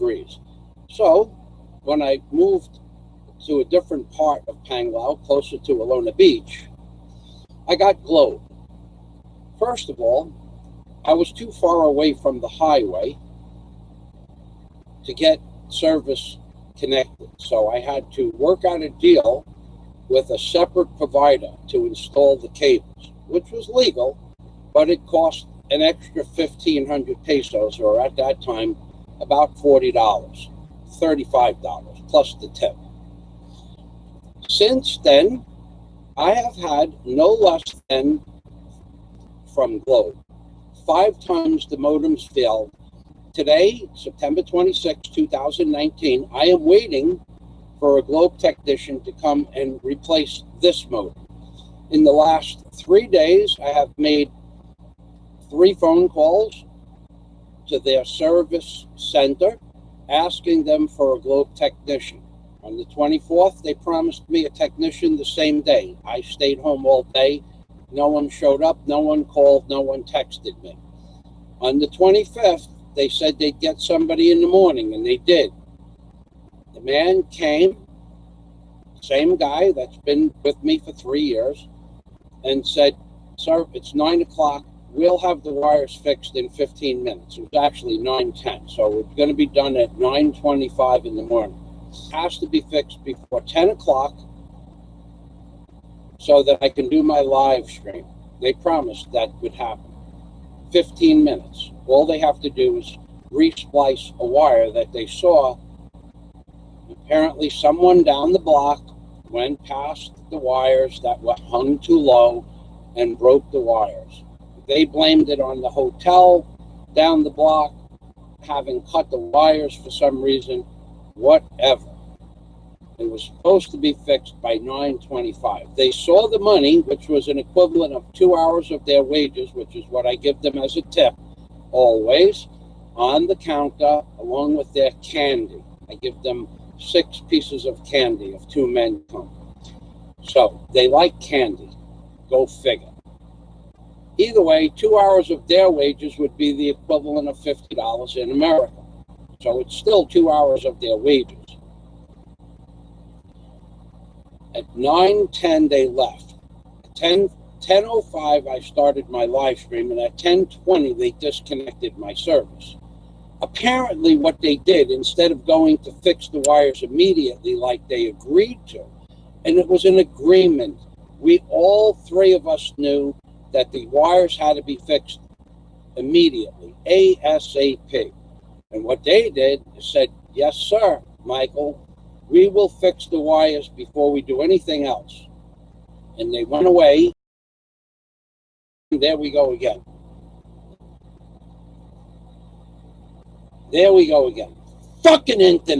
degrees. So when I moved to a different part of Panglao, closer to Alona Beach, I got Globe. First of all, I was too far away from the highway to get service connected. So I had to work out a deal with a separate provider to install the cables, which was legal, but it cost an extra 1,500 pesos, or at that time, about $40, $35 plus the tip. Since then, I have had no less than, from Globe, 5 times the modems failed. Today, September 26, 2019, I am waiting for a Globe technician to come and replace this modem. In the last 3 days, I have made 3 phone calls to their service center asking them for a Globe technician. On the 24th, they promised me a technician the same day. I stayed home all day. No one showed up, no one called, no one texted me. On the 25th, they said they'd get somebody in the morning, and they did. The man came, same guy that's been with me for 3 years, and said, "Sir, it's 9 o'clock. We'll have the wires fixed in 15 minutes. It was actually 9:10, so it's going to be done at 9:25 in the morning. It has to be fixed before 10 o'clock so that I can do my live stream. They promised that would happen. 15 minutes. All they have to do is re-splice a wire that they saw. Apparently someone down the block went past the wires that were hung too low and broke the wires. They blamed it on the hotel down the block having cut the wires for some reason. Whatever. It was supposed to be fixed by 9:25. They saw the money, which was an equivalent of 2 hours of their wages, which is what I give them as a tip always, on the counter along with their candy. I give them 6 pieces of candy if 2 men come. So they like candy. Go figure. Either way, 2 hours of their wages would be the equivalent of $50 in America. So it's still 2 hours of their wages. At 9:10, they left. At 10:05, I started my live stream, and at 10:20, they disconnected my service. Apparently, what they did, instead of going to fix the wires immediately like they agreed to, and it was an agreement, we all 3 of us knew that the wires had to be fixed immediately, ASAP. And what they did is said, "Yes, sir, Michael, we will fix the wires before we do anything else." And they went away. There we go again. There we go again. Fucking internet.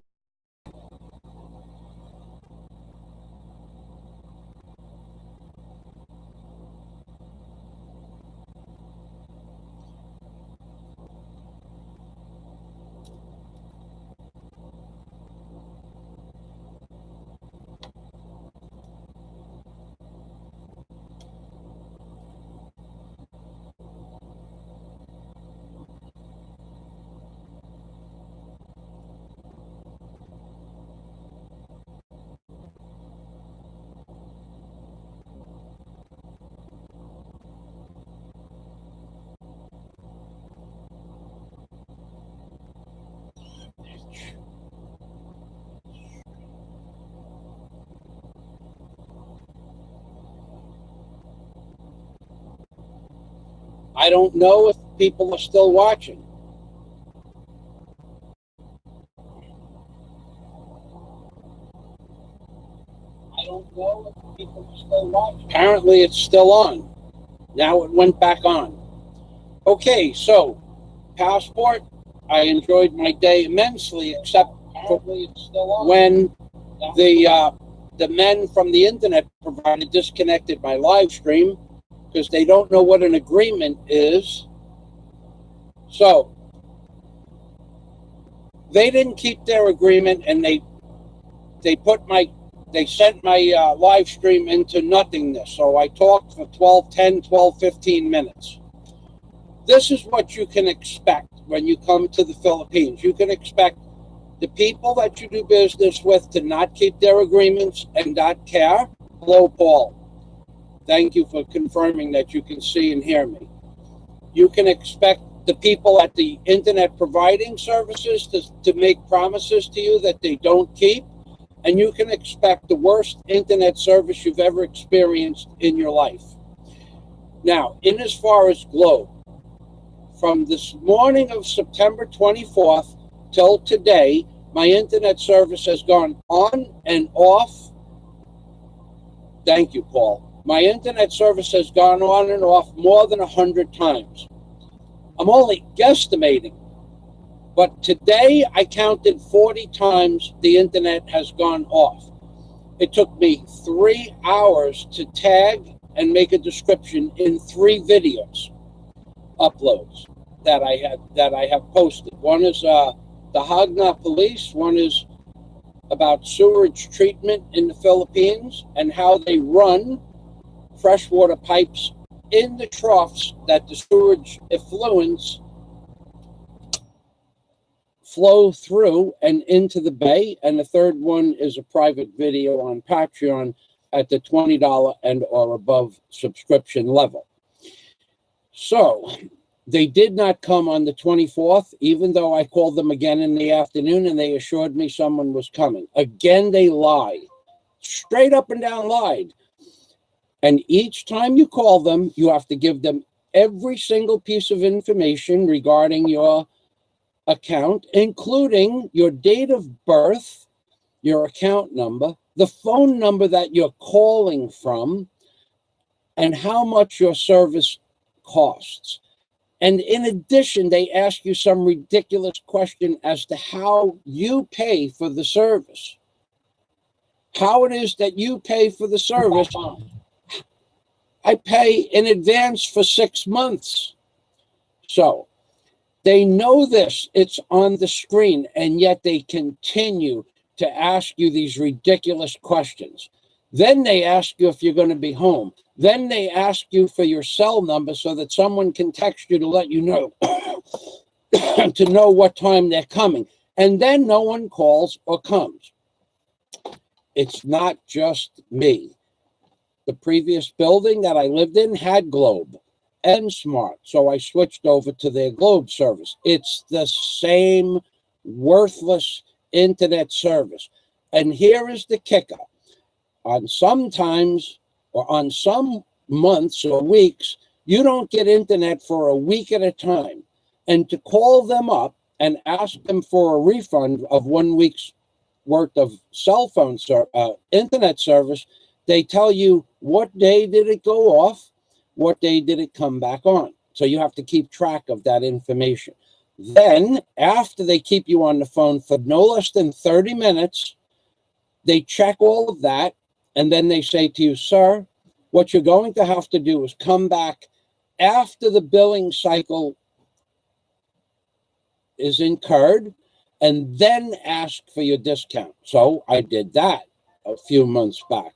I don't know if people are still watching. I don't know if people are still watching. Apparently it's still on. Now it went back on. Okay, so Passport, I enjoyed my day immensely, except apparently it's still on. When the men from the internet provider disconnected my live stream because they don't know what an agreement is. So they didn't keep their agreement, and they sent my live stream into nothingness. So I talked for 12, 15 minutes. This is what you can expect when you come to the Philippines. You can expect The people that you do business with to not keep their agreements and not care, hello, Paul. Thank you for confirming that you can see and hear me. You can expect the people at the internet providing services to make promises to you that they don't keep, and you can expect the worst internet service you've ever experienced in your life. Now, in as far as Globe, from this morning of September 24th till today, my internet service has gone on and off. Thank you, Paul. My internet service has gone on and off more than 100 times. I'm only guesstimating, but today I counted 40 times the internet has gone off. It took me 3 hours to tag and make a description in 3 videos uploads that I have posted. One is the Hagna police, one is about sewage treatment in the Philippines and how they run freshwater pipes in the troughs that the sewage effluents flow through and into the bay. And the third one is a private video on Patreon at the $20 and or above subscription level. So they did not come on the 24th, even though I called them again in the afternoon and they assured me someone was coming. Again, they lied. Straight up and down lied. And each time you call them, you have to give them every single piece of information regarding your account, including your date of birth, your account number, the phone number that you're calling from, and how much your service costs. And in addition, they ask you some ridiculous question as to how you pay for the service. How it is that you pay for the service. I pay in advance for 6 months. So they know this, it's on the screen, and yet they continue to ask you these ridiculous questions. Then they ask you if you're going to be home. Then they ask you for your cell number so that someone can text you to let you know, to know what time they're coming. And then no one calls or comes. It's not just me. The previous building that I lived in had Globe and Smart, so I switched over to their Globe service. It's the same worthless internet service. And here is the kicker. On some times, or on some months or weeks, you don't get internet for a week at a time. And to call them up and ask them for a refund of 1 week's worth of cell phone internet service, they tell you what day did it go off, what day did it come back on. So you have to keep track of that information. Then, after they keep you on the phone for no less than 30 minutes, they check all of that, and then they say to you, sir, what you're going to have to do is come back after the billing cycle is incurred and then ask for your discount. So I did that a few months back.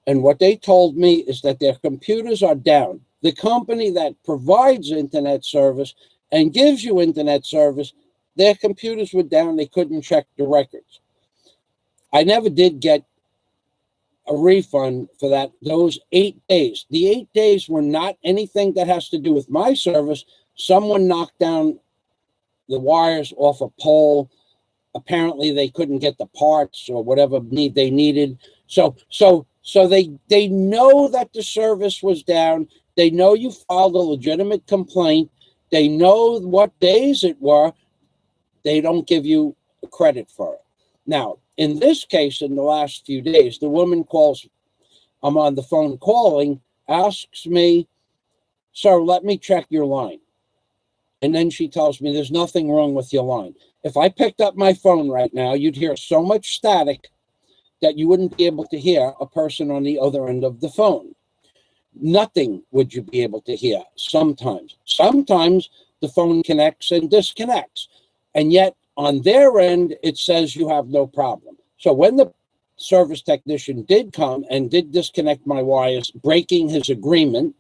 And what they told me is that their computers are down. The company that provides internet service and gives you internet service, their computers were down. They couldn't check the records. I never did get a refund for those 8 days. The 8 days were not anything that has to do with my service. Someone knocked down the wires off a pole. Apparently they couldn't get the parts or whatever they needed. So they know that the service was down. They know you filed a legitimate complaint. They know what days it were. They don't give you credit for it. Now, in this case, in the last few days, the woman calls, I'm on the phone calling, asks me, sir, let me check your line. And then she tells me there's nothing wrong with your line. If I picked up my phone right now, you'd hear so much static that you wouldn't be able to hear a person on the other end of the phone. Nothing would you be able to hear sometimes. Sometimes the phone connects and disconnects. And yet on their end, it says you have no problem. So when the service technician did come and did disconnect my wires, breaking his agreement,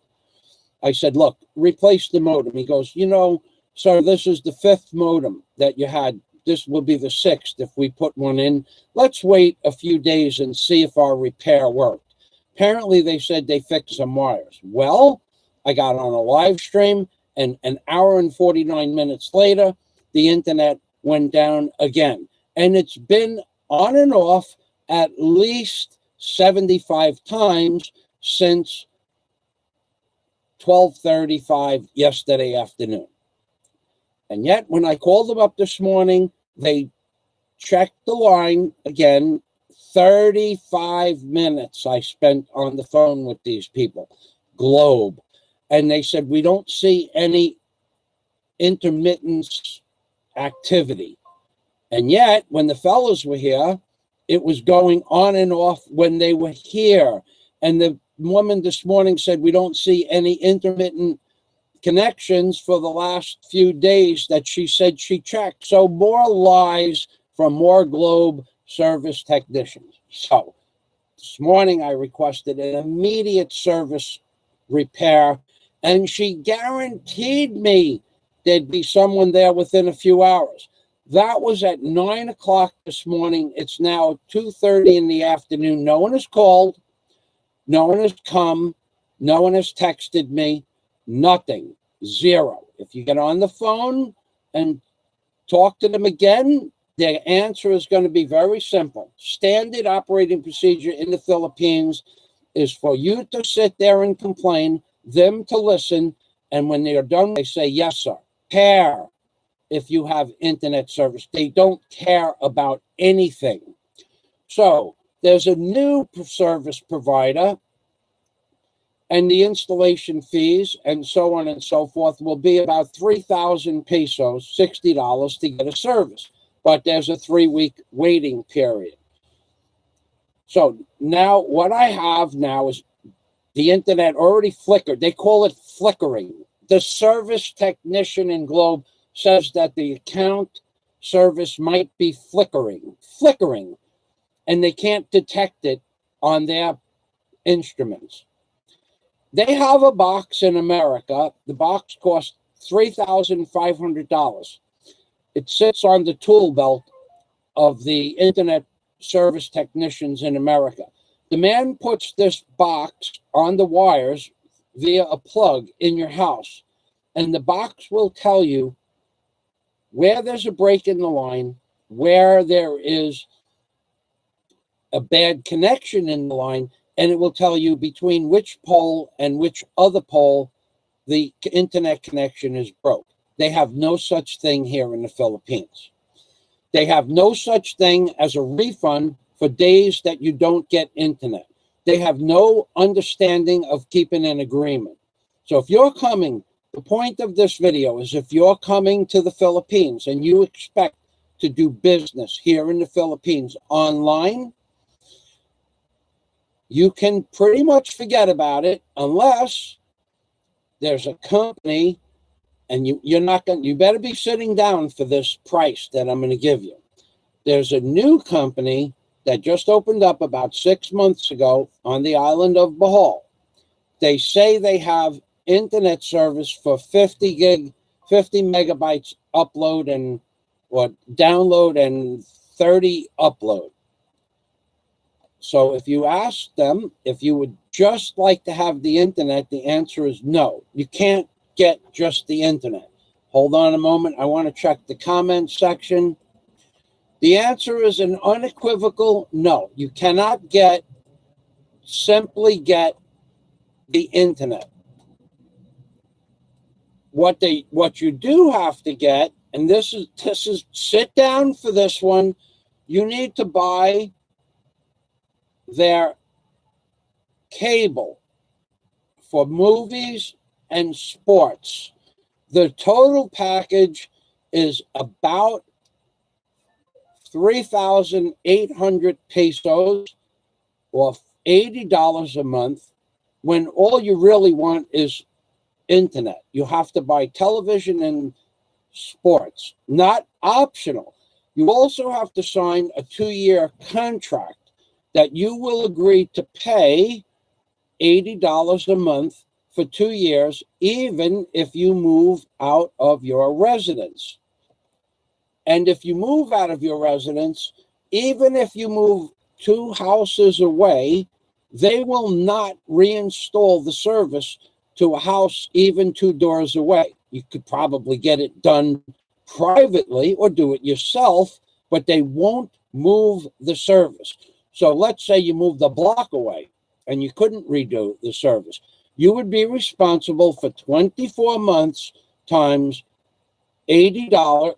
I said, look, replace the modem. He goes, you know, sir, this is the 5th modem that you had this will be the 6th if we put one in. Let's wait a few days and see if our repair worked. Apparently, they said they fixed some wires. Well, I got on a live stream, and an hour and 49 minutes later, the internet went down again. And it's been on and off at least 75 times since 12:35 yesterday afternoon. And yet, when I called them up this morning, they checked the line again. 35 minutes I spent on the phone with these people, Globe. And they said, we don't see any intermittence activity. And yet, when the fellows were here, it was going on and off when they were here. And the woman this morning said, we don't see any intermittent connections for the last few days that she said she checked. So more lies from more Globe service technicians. So this morning I requested an immediate service repair, and she guaranteed me there'd be someone there within a few hours. That was at 9 o'clock this morning. It's now 2:30 in the afternoon. No one has called. No one has come. No one has texted me. Nothing. Zero. If you get on the phone and talk to them again, their answer is going to be very simple. Standard operating procedure in the Philippines is for you to sit there and complain, them to listen, and when they're done, they say, yes, sir. Care if you have internet service. They don't care about anything. So there's a new service provider, and the installation fees and so on and so forth will be about 3,000 pesos, $60 to get a service. But there's a 3-week waiting period. So now what I have now is the internet already flickered. They call it flickering. The service technician in Globe says that the account service might be flickering, and they can't detect it on their instruments. They have a box in America. The box costs $3,500. It sits on the tool belt of the internet service technicians in America. The man puts this box on the wires via a plug in your house, and the box will tell you where there's a break in the line, where there is a bad connection in the line, and it will tell you between which pole and which other pole the internet connection is broke. They have no such thing here in the Philippines. They have no such thing as a refund for days that you don't get internet. They have no understanding of keeping an agreement. So if you're coming, the point of this video is if you're coming to the Philippines and you expect to do business here in the Philippines online, you can pretty much forget about it unless there's a company, and you better be sitting down for this price that I'm going to give you. There's a new company that just opened up about 6 months ago on the island of Bohol. They say they have internet service for 50 megabytes upload and download and 30 upload. So if you ask them if you would just like to have the internet, the answer is no. You can't get just the internet. Hold on a moment. I want to check the comment section. The answer is an unequivocal no. You cannot simply get the internet. What you do have to get, and this is sit down for this one, you need to buy their cable for movies and sports. The total package is about 3,800 pesos or $80 a month, when all you really want is internet. You have to buy television and sports, not optional. You also have to sign a 2-year contract that you will agree to pay $80 a month for 2 years, even if you move out of your residence. And if you move out of your residence, even if you move 2 houses away, they will not reinstall the service to a house even 2 doors away. You could probably get it done privately or do it yourself, but they won't move the service. So let's say you moved a block away and you couldn't redo the service. You would be responsible for 24 months times $80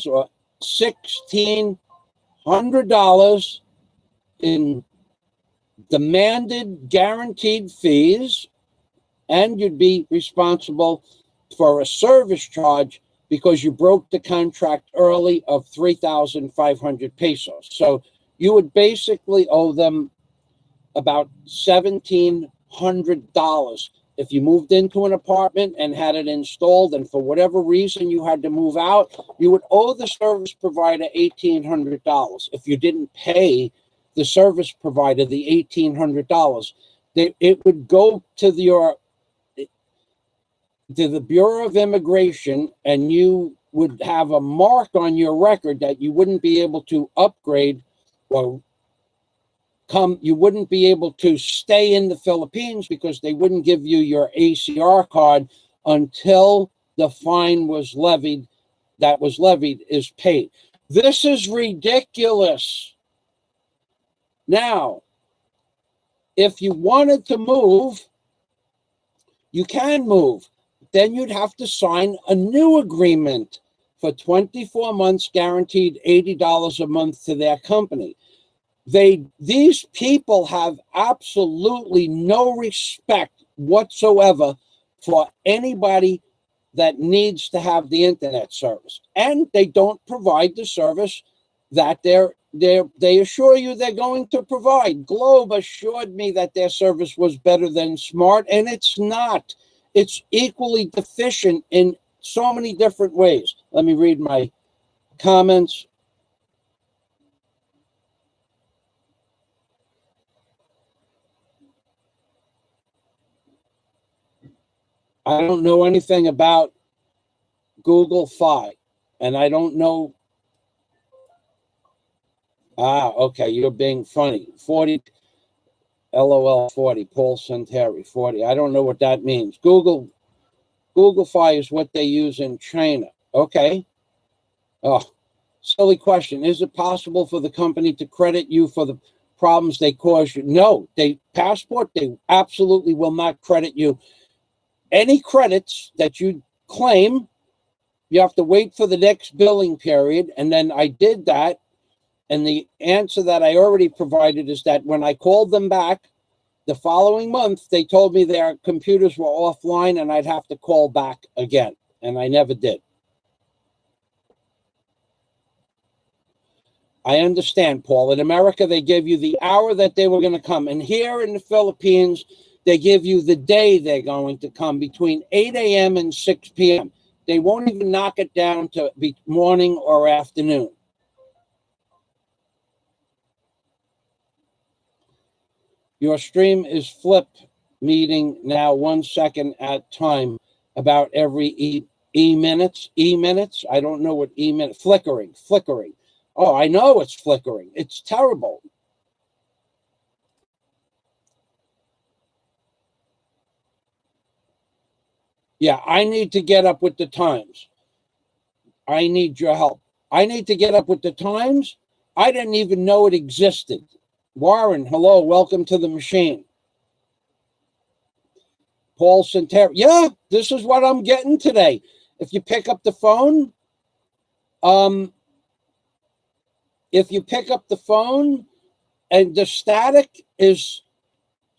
or $1,600 in demanded guaranteed fees, and you'd be responsible for a service charge because you broke the contract early of 3,500 pesos. So you would basically owe them about $1,700 if you moved into an apartment and had it installed, and for whatever reason you had to move out, you would owe the service provider $1,800. If you didn't pay the service provider the $1,800, it would go to the Bureau of Immigration, and you would have a mark on your record that you wouldn't be able to upgrade or you wouldn't be able to stay in the Philippines because they wouldn't give you your ACR card until the fine was levied is paid. This is ridiculous. Now, if you wanted to move, you can move. Then you'd have to sign a new agreement for 24 months, guaranteed $80 a month to their company. These people have absolutely no respect whatsoever for anybody that needs to have the internet service, and they don't provide the service that they assure you they're going to provide. Globe assured me that their service was better than Smart, and it's not. It's equally deficient in so many different ways. Let me read my comments. I don't know anything about Google Fi, and I don't know. Okay, you're being funny. 40, LOL 40, Paul Santeri 40. I don't know what that means. Google Fi is what they use in China. Okay. Oh, silly question. Is it possible for the company to credit you for the problems they caused you? No, they absolutely will not credit you. Any credits that you claim, you have to wait for the next billing period. And then I did that. And the answer that I already provided is that when I called them back the following month, they told me their computers were offline and I'd have to call back again. And I never did. I understand, Paul. In America, they gave you the hour that they were going to come. And here in the Philippines, they give you the day they're going to come between 8 a.m. and 6 p.m. They won't even knock it down to be morning or afternoon. Your stream is flip meeting now 1 second at time about every e-minutes. E-minutes? I don't know what e-minute. Flickering. Oh, I know it's flickering. It's terrible. Yeah, I need to get up with the times. I need your help. I need to get up with the times. I didn't even know it existed. Warren, hello, welcome to the machine. Paul Santeri. Yeah, this is what I'm getting today. If you pick up the phone, and the static is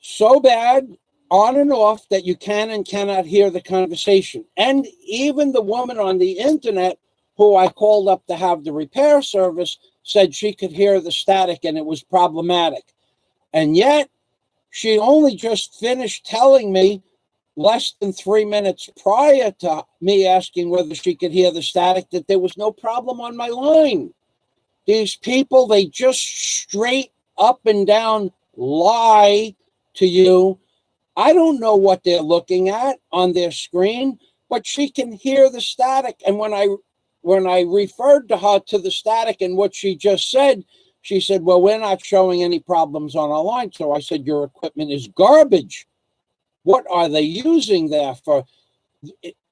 so bad on and off that you can and cannot hear the conversation. And even the woman on the internet who I called up to have the repair service said she could hear the static and it was problematic. And yet she only just finished telling me less than 3 minutes prior to me asking whether she could hear the static that there was no problem on my line. These people, they just straight up and down lie to you. I don't know what they're looking at on their screen, but she can hear the static. And when I when I referred to her to the static and what she just said, she said, well, we're not showing any problems on our line. So I said, your equipment is garbage. What are they using there for?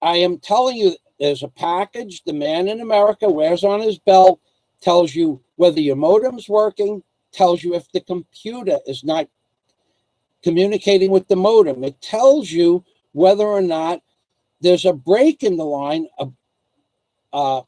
I am telling you, there's a package the man in America wears on his belt, tells you whether your modem's working, tells you if the computer is not communicating with the modem. It tells you whether or not there's a break in the line, an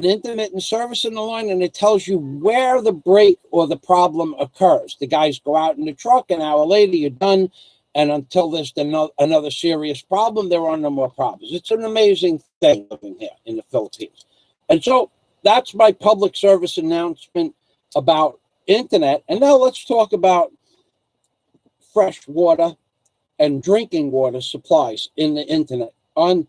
intermittent service in the line, and it tells you where the break or the problem occurs. The guys go out in the truck, an hour later, you're done. And until there's another serious problem, there are no more problems. It's an amazing thing living here in the Philippines. And so that's my public service announcement about internet. And now let's talk about fresh water and drinking water supplies in the internet in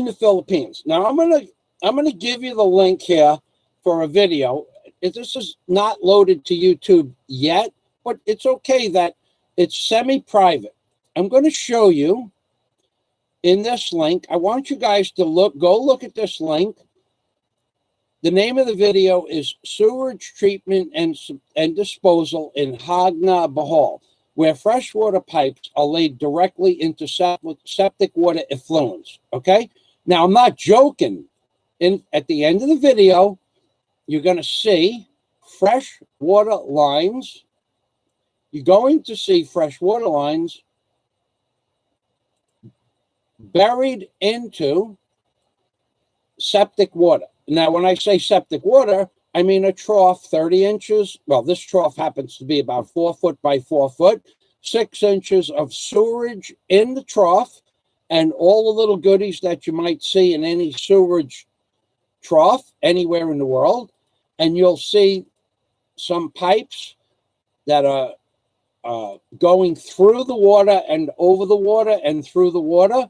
the Philippines. Now I'm gonna give you the link here for a video. This is not loaded to YouTube yet, but it's okay that it's semi-private. I'm going to show you in this link. I want you guys to go look at this link. The name of the video is Sewage Treatment and Disposal in Hagna, Bohol, where freshwater pipes are laid directly into septic water effluents. Okay? Now, I'm not joking. At the end of the video, you're going to see fresh water lines. You're going to see fresh water lines buried into septic water. Now, when I say septic water, I mean a trough 30 inches. Well, this trough happens to be about 4 foot by 4 foot, 6 inches of sewerage in the trough, and all the little goodies that you might see in any sewerage trough anywhere in the world. And you'll see some pipes that are going through the water and over the water and through the water,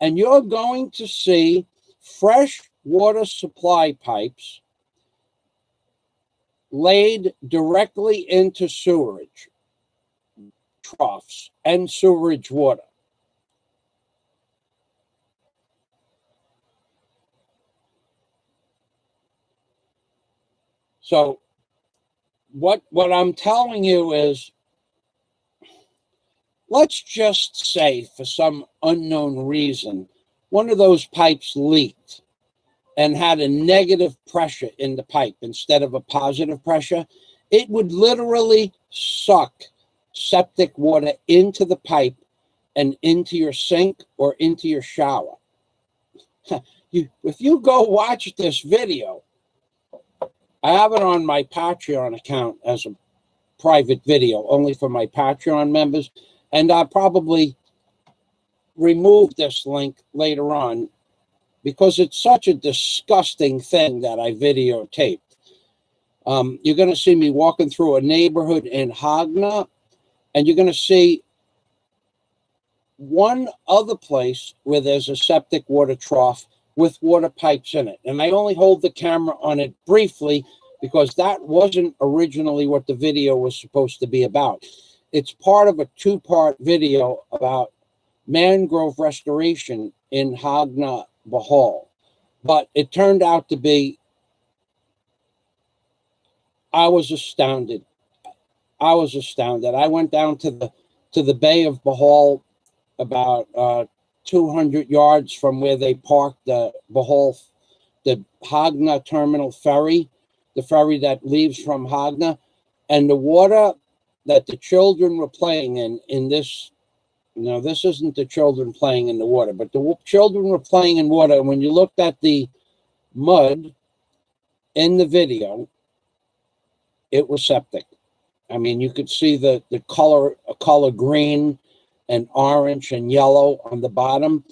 and you're going to see fresh water supply pipes laid directly into sewerage troughs and sewerage water. So what I'm telling you is, let's just say for some unknown reason, one of those pipes leaked and had a negative pressure in the pipe instead of a positive pressure. It would literally suck septic water into the pipe and into your sink or into your shower. If you go watch this video, I have it on my Patreon account as a private video, only for my Patreon members. And I'll probably remove this link later on because it's such a disgusting thing that I videotaped. You're going to see me walking through a neighborhood in Hagna, and you're going to see one other place where there's a septic water trough with water pipes in it. And I only hold the camera on it briefly because that wasn't originally what the video was supposed to be about. It's part of a two-part video about mangrove restoration in Hagna, Bohol. But it turned out to be, I was astounded. I went down to the Bay of Bohol, about 200 yards from where they parked the Bohol, the Hagna terminal ferry, the ferry that leaves from Hagna, and the water that the children were playing in this, this isn't the children playing in the water, but the children were playing in water. And when you looked at the mud in the video, it was septic. I mean, you could see the color green and orange and yellow on the bottom.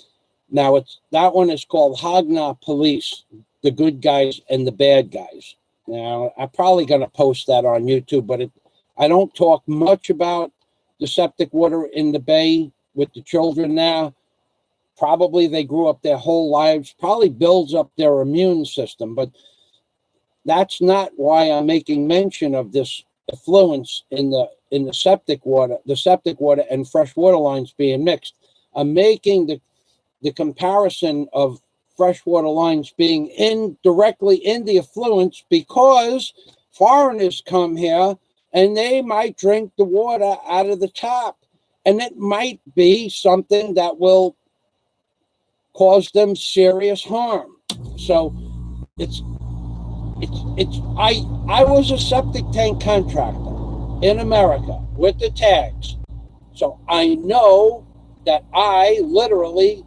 Now that one is called Hagna Police, the good guys and the bad guys. Now, I'm probably going to post that on YouTube, but I don't talk much about the septic water in the bay with the children now. Probably they grew up their whole lives, probably builds up their immune system, but that's not why I'm making mention of this effluence in the septic water and fresh water lines being mixed. I'm making the comparison of freshwater lines being directly in the affluents, because foreigners come here and they might drink the water out of the tap, and it might be something that will cause them serious harm. So I was a septic tank contractor in America with the tags. So I know that I literally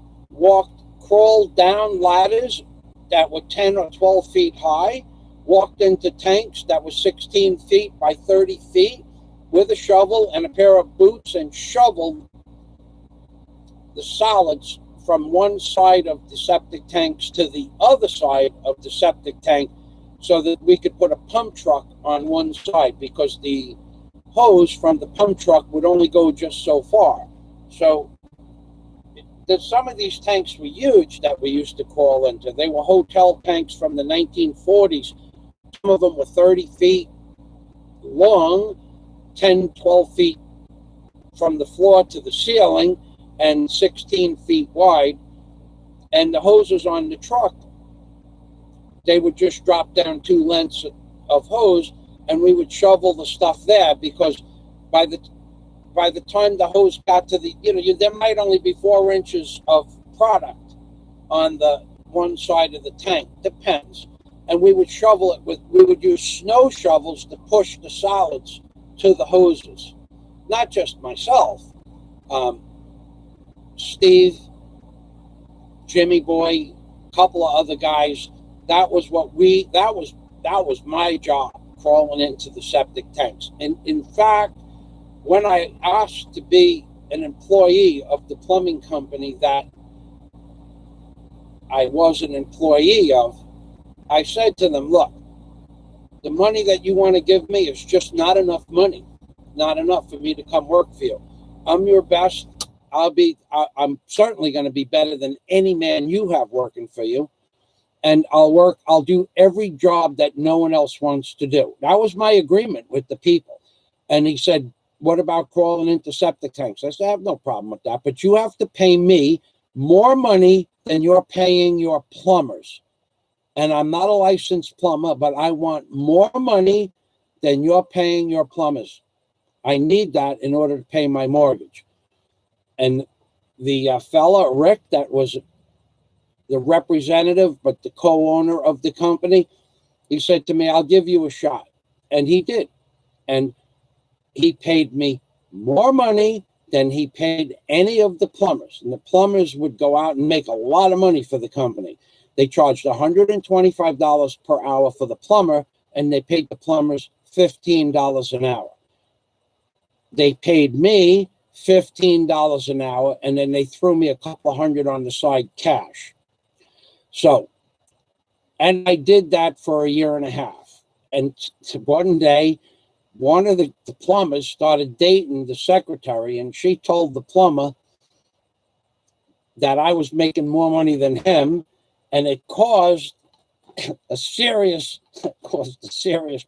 crawled down ladders that were 10 or 12 feet high, walked into tanks that were 16 feet by 30 feet with a shovel and a pair of boots, and shoveled the solids from one side of the septic tanks to the other side of the septic tank, so that we could put a pump truck on one side, because the hose from the pump truck would only go just so far. So some of these tanks were huge that we used to crawl into. They were hotel tanks from the 1940s. Some of them were 30 feet long, 10, 12 feet from the floor to the ceiling, and 16 feet wide. And the hoses on the truck, they would just drop down 2 lengths of hose, and we would shovel the stuff there, because by the time the hose got to the, there might only be 4 inches of product on the one side of the tank, depends. And we would shovel it we would use snow shovels to push the solids to the hoses. Not just myself, Steve, Jimmy Boy, a couple of other guys. That was my job, crawling into the septic tanks. And in fact, when I asked to be an employee of the plumbing company that I was an employee of, I said to them, look, the money that you want to give me is just not enough money, not enough for me to come work for you. I'm your best. I'm certainly going to be better than any man you have working for you. And I'll do every job that no one else wants to do. That was my agreement with the people. And he said, what about crawling into septic tanks? I said, I have no problem with that, but you have to pay me more money than you're paying your plumbers. And I'm not a licensed plumber, but I want more money than you're paying your plumbers. I need that in order to pay my mortgage. And the fella, Rick, that was the representative, but the co-owner of the company, he said to me, I'll give you a shot. And he did. And he paid me more money than he paid any of the plumbers. And the plumbers would go out and make a lot of money for the company. They charged $125 per hour for the plumber, and they paid the plumbers $15 an hour. They paid me $15 an hour, and then they threw me a couple $100 on the side cash. So, and I did that for a year and a half. And one day, one of the plumbers started dating the secretary, and she told the plumber that I was making more money than him, and it caused a serious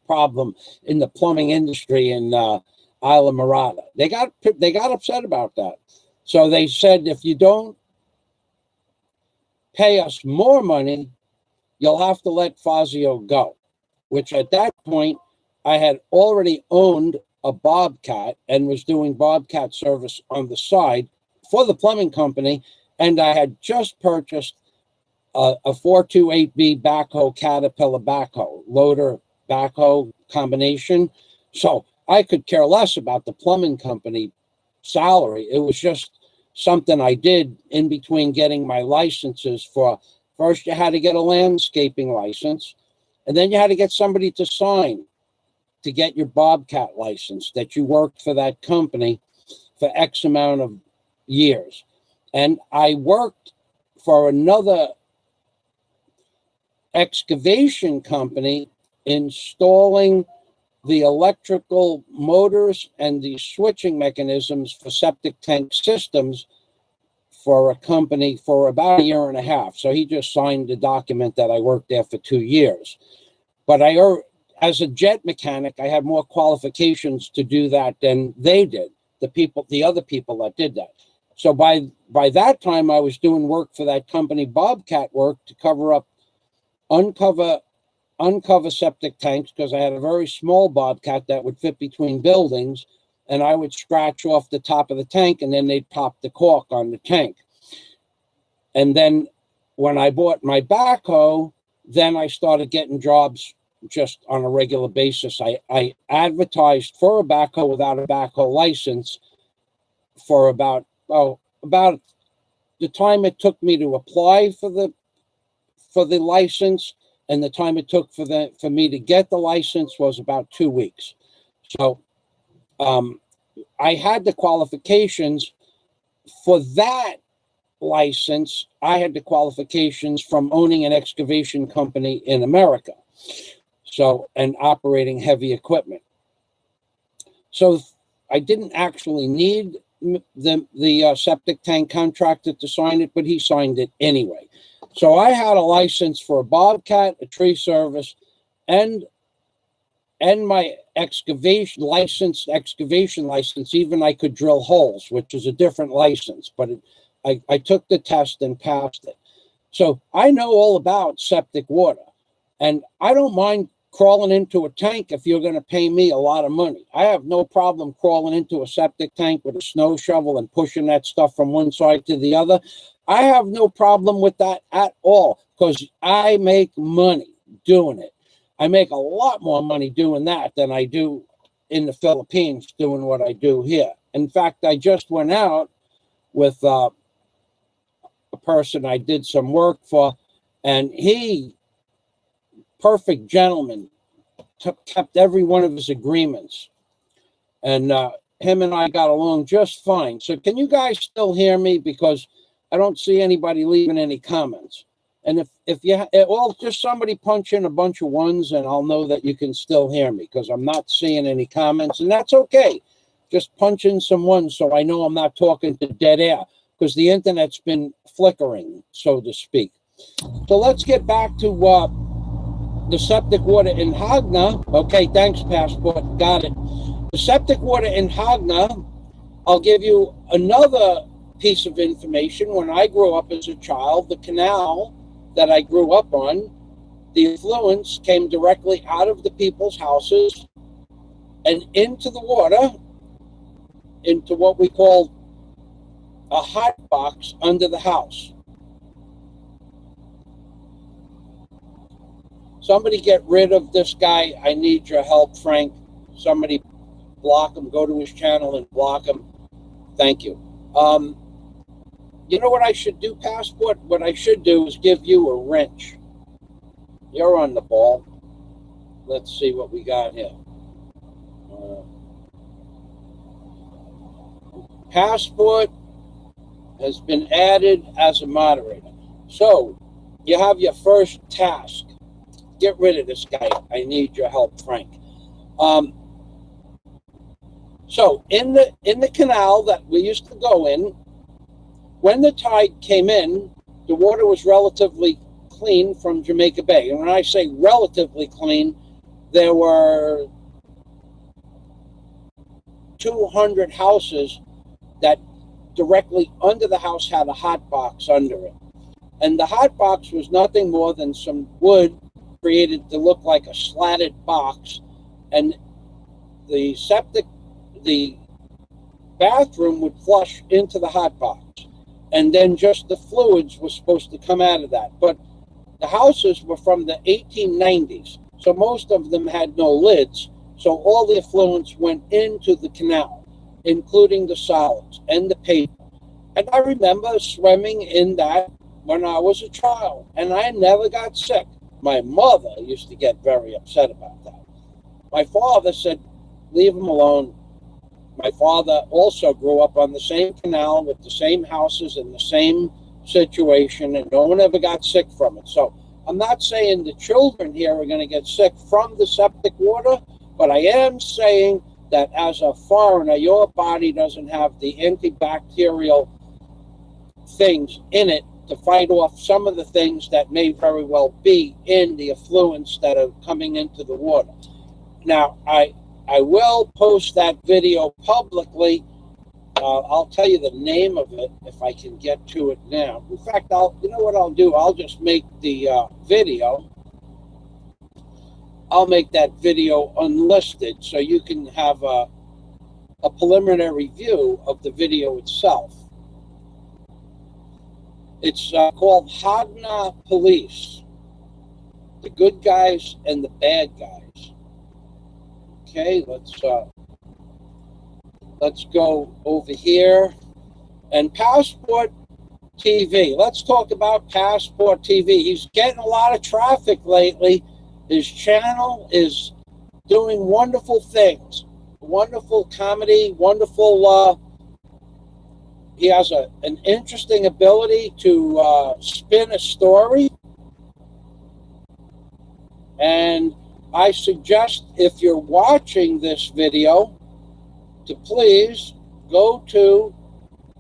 problem in the plumbing industry in Isla Mirada. They got upset about that. So they said, if you don't pay us more money, you'll have to let Fazio go, which at that point, I had already owned a Bobcat and was doing Bobcat service on the side for the plumbing company. And I had just purchased a 428B backhoe, Caterpillar backhoe, loader backhoe combination. So I could care less about the plumbing company salary. It was just something I did in between getting my licenses for. First, you had to get a landscaping license, and then you had to get somebody to sign to get your Bobcat license that you worked for that company for X amount of years. And I worked for another excavation company installing the electrical motors and the switching mechanisms for septic tank systems for a company for about a year and a half. So he just signed the document that I worked there for 2 years. But as a jet mechanic, I had more qualifications to do that than they did, the other people that did that. So by that time, I was doing work for that company, Bobcat Work, to uncover septic tanks, because I had a very small Bobcat that would fit between buildings, and I would scratch off the top of the tank, and then they'd pop the cork on the tank. And then when I bought my backhoe, then I started getting jobs just on a regular basis. I advertised for a backhoe without a backhoe license for about the time it took me to apply for the license, and the time it took for me to get the license was about 2 weeks. So I had the qualifications for that license. I had the qualifications from owning an excavation company in America, so, and operating heavy equipment. So I didn't actually need the septic tank contractor to sign it, but he signed it anyway. So I had a license for a Bobcat, a tree service, and my excavation license. Even I could drill holes, which is a different license, but I took the test and passed it. So I know all about septic water, and I don't mind crawling into a tank if you're going to pay me a lot of money. I have no problem crawling into a septic tank with a snow shovel and pushing that stuff from one side to the other. I have no problem with that at all, because I make money doing it. I make a lot more money doing that than I do in the Philippines doing what I do here. In fact, I just went out with a person I did some work for, and he, perfect gentleman, kept every one of his agreements, and him and I got along just fine. So can you guys still hear me? Because I don't see anybody leaving any comments. And if you, well, just somebody punch in a bunch of ones, and I'll know that you can still hear me, because I'm not seeing any comments, and that's okay. Just punch in some ones so I know I'm not talking to dead air, because the internet's been flickering, so to speak. So let's get back to the septic water in Hagna. Okay, thanks, Passport. Got it. The septic water in Hagna, I'll give you another piece of information. When I grew up as a child, the canal that I grew up on, the effluents came directly out of the people's houses and into the water, into what we call a hot box under the house. Somebody get rid of this guy. I need your help, Frank. Somebody block him. Go to his channel and block him. Thank you. You know what I should do, Passport? What I should do is give you a wrench. You're on the ball. Let's see what we got here. Passport has been added as a moderator. So you have your first task. Get rid of this guy. I need your help, Frank. So in the canal that we used to go in, when the tide came in, the water was relatively clean from Jamaica Bay. And when I say relatively clean, there were 200 houses that directly under the house had a hot box under it. And the hot box was nothing more than some wood created to look like a slatted box. And the bathroom would flush into the hot box. And then just the fluids were supposed to come out of that. But the houses were from the 1890s, so most of them had no lids. So all the effluents went into the canal, including the solids and the paper. And I remember swimming in that when I was a child, and I never got sick. My mother used to get very upset about that. My father said, leave them alone. My father also grew up on the same canal with the same houses and the same situation, and no one ever got sick from it. So I'm not saying the children here are going to get sick from the septic water, but I am saying that as a foreigner, your body doesn't have the antibacterial things in it to fight off some of the things that may very well be in the effluents that are coming into the water. Now, I will post that video publicly I'll tell you the name of it if I can get to it now. In fact, you know what I'll do? I'll just make the video. I'll make that video unlisted so you can have a preliminary view of the video itself. It's called Hagna Police, the good guys and the bad guys. Okay, let's go over here. And Passport TV. Let's talk about Passport TV. He's getting a lot of traffic lately. His channel is doing wonderful things. Wonderful comedy, wonderful. He has an interesting ability to spin a story. And I suggest, if you're watching this video, to please go to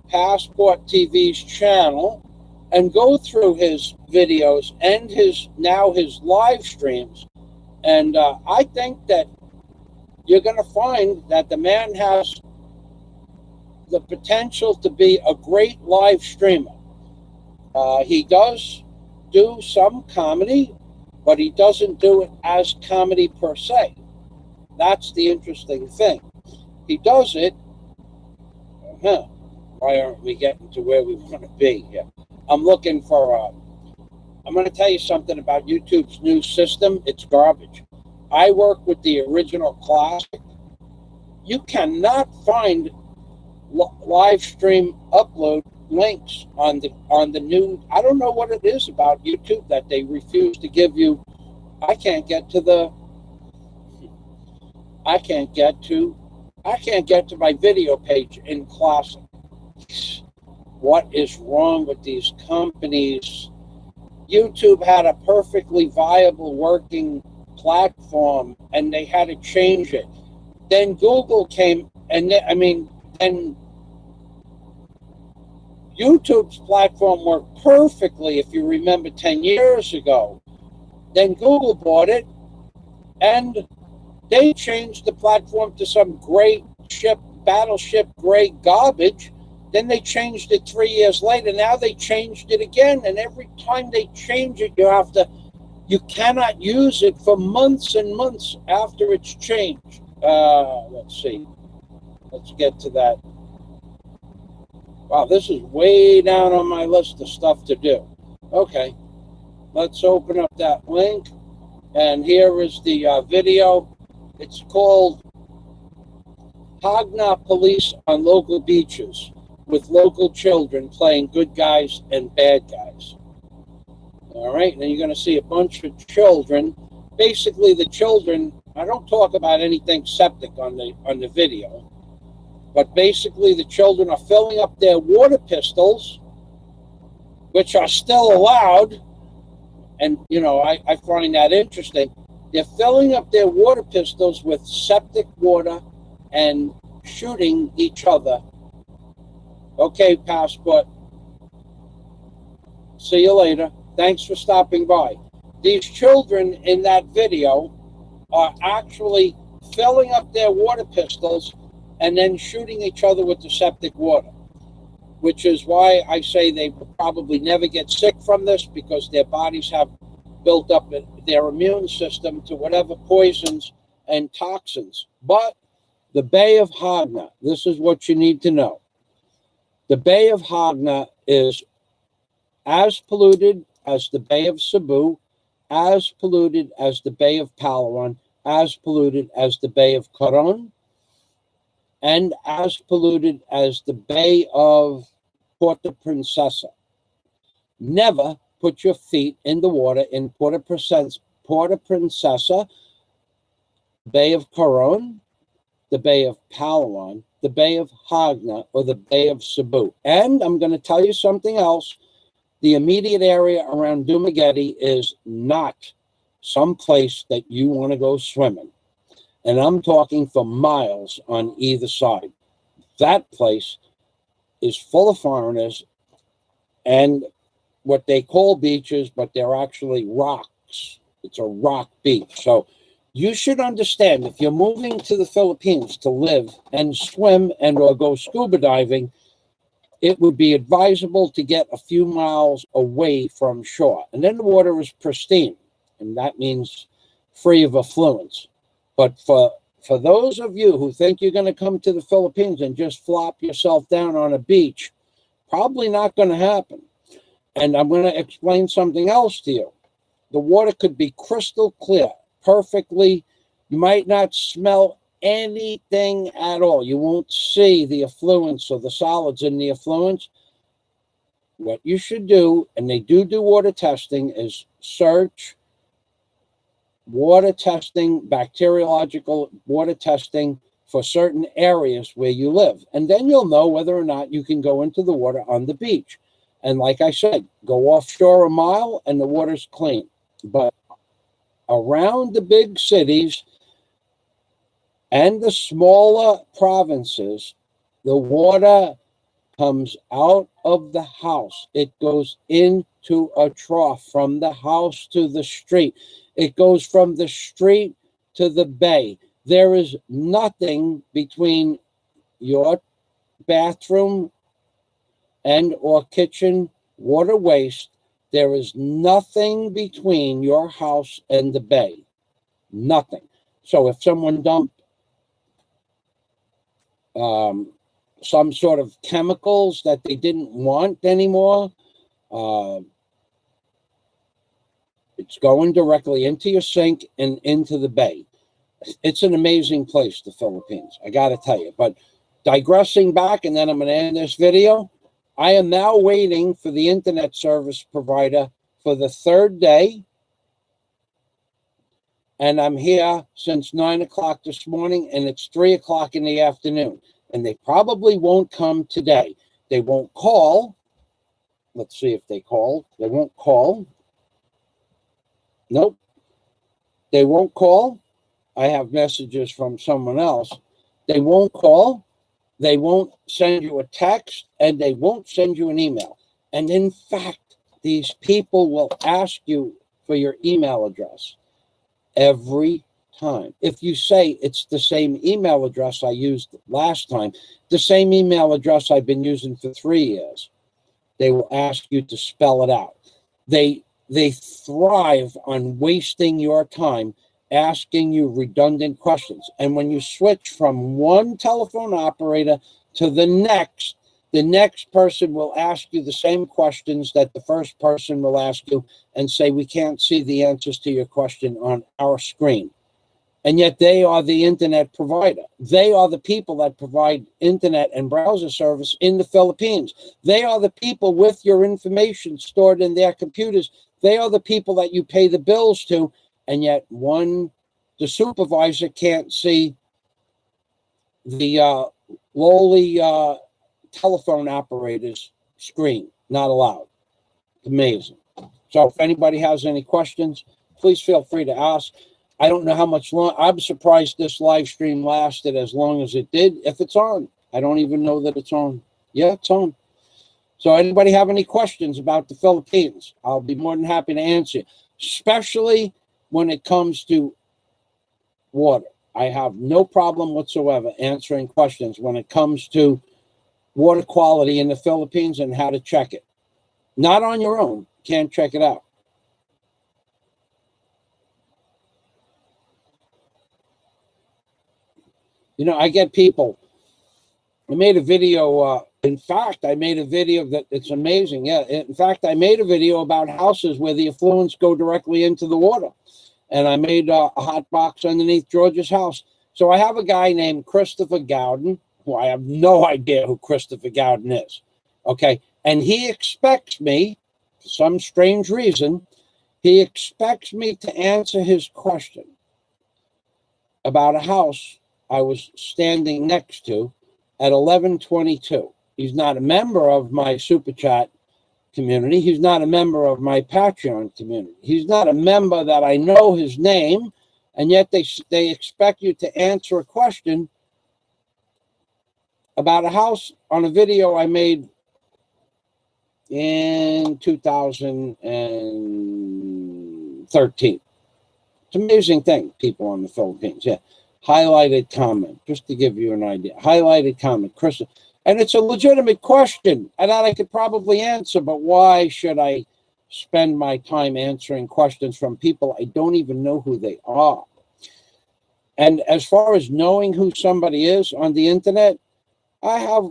Passport TV's channel and go through his videos and his live streams. And I think that you're going to find that the man has the potential to be a great live streamer. He does do some comedy, but he doesn't do it as comedy per se. That's the interesting thing. He does it. Why aren't we getting to where we want to be here? I'm looking for I'm going to tell you something about YouTube's new system. It's garbage. I work with the original Classic. You cannot find live stream upload links on the new. I don't know what it is about YouTube that they refuse to give you. I can't get to my video page in Classic. What is wrong with these companies? YouTube had a perfectly viable working platform and they had to change it. Then Google came and YouTube's platform worked perfectly, if you remember, 10 years ago. Then Google bought it and they changed the platform to some great battleship grade garbage. Then they changed it 3 years later. Now they changed it again. And every time they change it, you cannot use it for months and months after it's changed. Let's see. Let's get to that. Wow, this is way down on my list of stuff to do. Okay, let's open up that link. And here is the video. It's called Hagna Police on Local Beaches, with local children playing good guys and bad guys. All right, and then you're going to see a bunch of children. Basically, the children, I don't talk about anything septic on the video, but basically the children are filling up their water pistols, which are still allowed, and, I find that interesting. They're filling up their water pistols with septic water and shooting each other. Okay, Passport. See you later. Thanks for stopping by. These children in that video are actually filling up their water pistols and then shooting each other with the septic water, which is why I say they will probably never get sick from this, because their bodies have built up their immune system to whatever poisons and toxins. But the Bay of Hagna, this is what you need to know. The Bay of Hagna is as polluted as the Bay of Cebu, as polluted as the Bay of Palawan, as polluted as the Bay of Coron, and as polluted as the Bay of Puerto Princesa. Never put your feet in the water in Puerto Princesa, Bay of Coron, the Bay of Palawan, the Bay of Hagna, or the Bay of Cebu. And I'm going to tell you something else. The immediate area around Dumaguete is not some place that you want to go swimming. And I'm talking for miles on either side. That place is full of foreigners and what they call beaches, but they're actually rocks. It's a rock beach. So You should understand, if you're moving to the Philippines to live and swim and or go scuba diving, it would be advisable to get a few miles away from shore. And then the water is pristine, and that means free of effluents. But for those of you who think you're going to come to the Philippines and just flop yourself down on a beach, probably not going to happen. And I'm going to explain something else to you. The water could be crystal clear, perfectly. You might not smell anything at all. You won't see the effluents or the solids in the effluents. What you should do, and they do water testing, is search water testing, bacteriological water testing for certain areas where you live. And then you'll know whether or not you can go into the water on the beach. And like I said, go offshore a mile and the water's clean. But around the big cities and the smaller provinces, the water comes out of the house. It goes into a trough from the house to the street. It goes from the street to the bay. There is nothing between your bathroom and or kitchen water waste. There is nothing between your house and the bay. Nothing. So if someone dumped some sort of chemicals that they didn't want anymore, it's going directly into your sink and into the bay. It's an amazing place, the Philippines, I got to tell you. But digressing back, and then I'm going to end this video, I am now waiting for the internet service provider for the third day. And I'm here since 9 o'clock this morning, and it's 3 o'clock in the afternoon. And they probably won't come today. They won't call. Let's see if they call. They won't call. Nope. They won't call. I have messages from someone else. They won't call. They won't send you a text, and they won't send you an email. And in fact, these people will ask you for your email address every time. If you say it's the same email address I used last time, the same email address I've been using for 3 years, they will ask you to spell it out. They thrive on wasting your time, asking you redundant questions. And when you switch from one telephone operator to the next person will ask you the same questions that the first person will ask you and say, we can't see the answers to your question on our screen. And yet they are the internet provider. They are the people that provide internet and browser service in the Philippines. They are the people with your information stored in their computers. They are the people that you pay the bills to. And yet the supervisor can't see the lowly telephone operator's screen. Not allowed. Amazing. So if anybody has any questions, please feel free to ask. I don't know how much long. I'm surprised this live stream lasted as long as it did. If it's on, I don't even know that it's on. Yeah, it's on. So anybody have any questions about the Philippines? I'll be more than happy to answer, especially when it comes to water. I have no problem whatsoever answering questions when it comes to water quality in the Philippines and how to check it. Not on your own. Can't check it out. You know, I get people. I made a video. In fact, I made a video that it's amazing. Yeah. In fact, I made a video about houses where the effluents go directly into the water. And I made a hot box underneath George's house. So I have a guy named Christopher Gowden, who I have no idea who Christopher Gowden is. Okay. And he expects me, for some strange reason, he expects me to answer his question about a house I was standing next to at 11:22. He's not a member of my Super Chat community. He's not a member of my Patreon community. He's not a member that I know his name, and yet they expect you to answer a question about a house on a video I made in 2013. It's an amazing thing, people on the Philippines. Yeah. Highlighted comment, just to give you an idea. Highlighted comment, Chris. And it's a legitimate question, and that I could probably answer, but why should I spend my time answering questions from people I don't even know who they are? And as far as knowing who somebody is on the internet, I have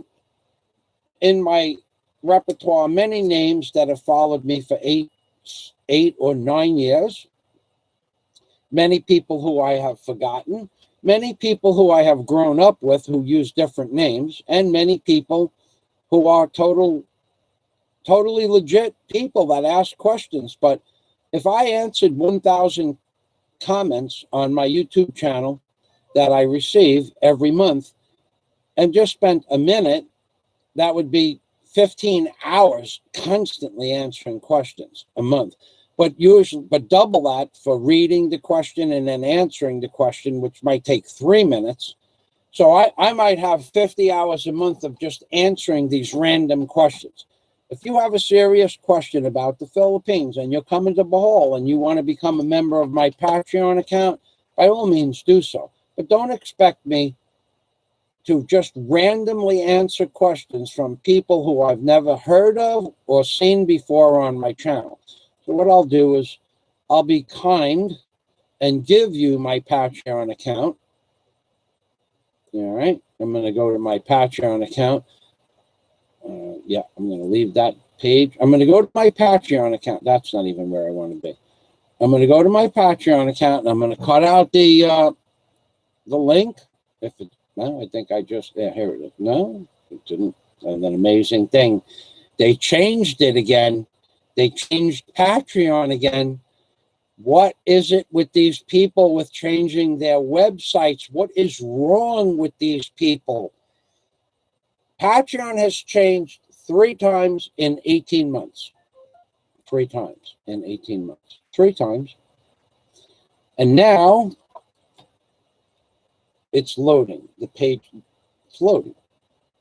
in my repertoire many names that have followed me for eight or 9 years. Many people who I have forgotten, many people who I have grown up with who use different names, and many people who are totally legit people that ask questions. But if I answered 1,000 comments on my YouTube channel that I receive every month and just spent a minute, that would be 15 hours constantly answering questions a month. But double that for reading the question and then answering the question, which might take 3 minutes. So I might have 50 hours a month of just answering these random questions. If you have a serious question about the Philippines and you're coming to Bohol and you want to become a member of my Patreon account, by all means do so. But don't expect me to just randomly answer questions from people who I've never heard of or seen before on my channel. So what I'll do is I'll be kind and give you my Patreon account. All right, I'm going to go to my Patreon account. Yeah, I'm going to leave that page. I'm going to go to my Patreon account. That's not even where I want to be. I'm going to go to my Patreon account, and I'm going to cut out the link. No, I think I just, yeah, here it is. No, it didn't. An amazing thing. They changed it again. They changed Patreon again. What is it with these people with changing their websites? What is wrong with these people? Patreon has changed 3 times in 18 months. 3 times in 18 months. 3 times. And now it's loading. The page, it's loading.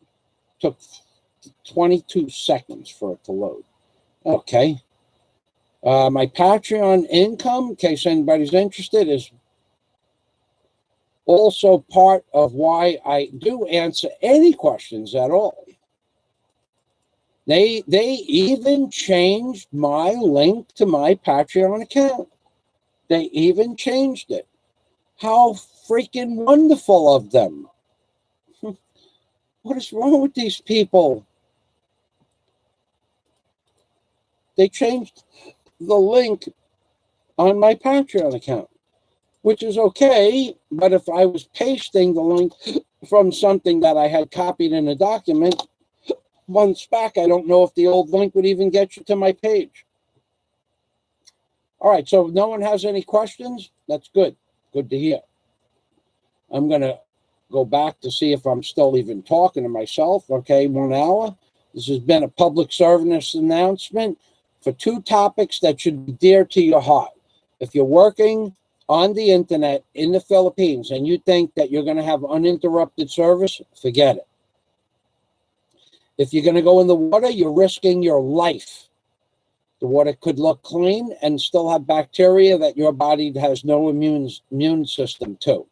It took 22 seconds for it to load. Okay. My Patreon income, in case anybody's interested, is also part of why I do answer any questions at all. They even changed my link to my Patreon account. They even changed it. How freaking wonderful of them. What is wrong with these people? They changed the link on my Patreon account, which is okay, but if I was pasting the link from something that I had copied in a document months back, I don't know if the old link would even get you to my page. All right, so if no one has any questions, that's good. Good to hear. I'm going to go back to see if I'm still even talking to myself. Okay, 1 hour. This has been a public service announcement for 2 topics that should be dear to your heart. If you're working on the internet in the Philippines and you think that you're going to have uninterrupted service, forget it. If you're going to go in the water, you're risking your life. The water could look clean and still have bacteria that your body has no immune system to.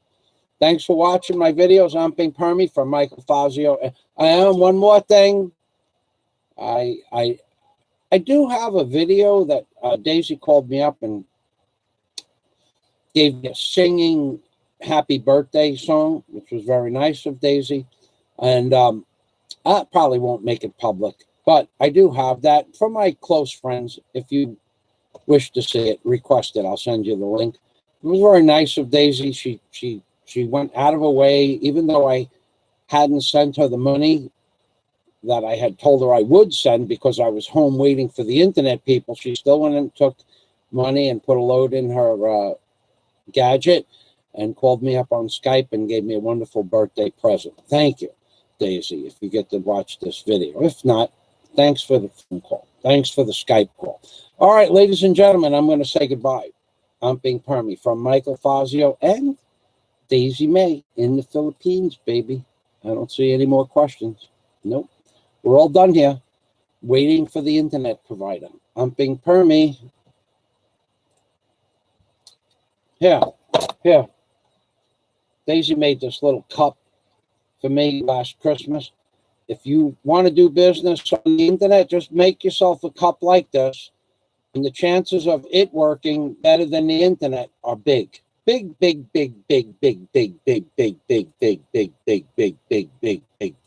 Thanks for watching my videos. I'm Ping Permy from Michael Fazio. One more thing. I do have a video that Daisy called me up and gave me a singing happy birthday song, which was very nice of Daisy. And I probably won't make it public, but I do have that for my close friends. If you wish to see it, request it. I'll send you the link. It was very nice of Daisy. She went out of her way, even though I hadn't sent her the money that I had told her I would send because I was home waiting for the internet people. She still went and took money and put a load in her gadget and called me up on Skype and gave me a wonderful birthday present. Thank you, Daisy, if you get to watch this video. If not, thanks for the phone call. Thanks for the Skype call. All right, ladies and gentlemen, I'm going to say goodbye. I'm Ping Permy from Michael Fazio and Daisy May in the Philippines, baby. I don't see any more questions. Nope. We're all done here, waiting for the internet provider. I'm Ping Permy. Here, here. Daisy made this little cup for me last Christmas. If you want to do business on the internet, just make yourself a cup like this, and the chances of it working better than the internet are big. Big, big, big, big, big, big, big, big, big, big, big, big, big, big, big, big,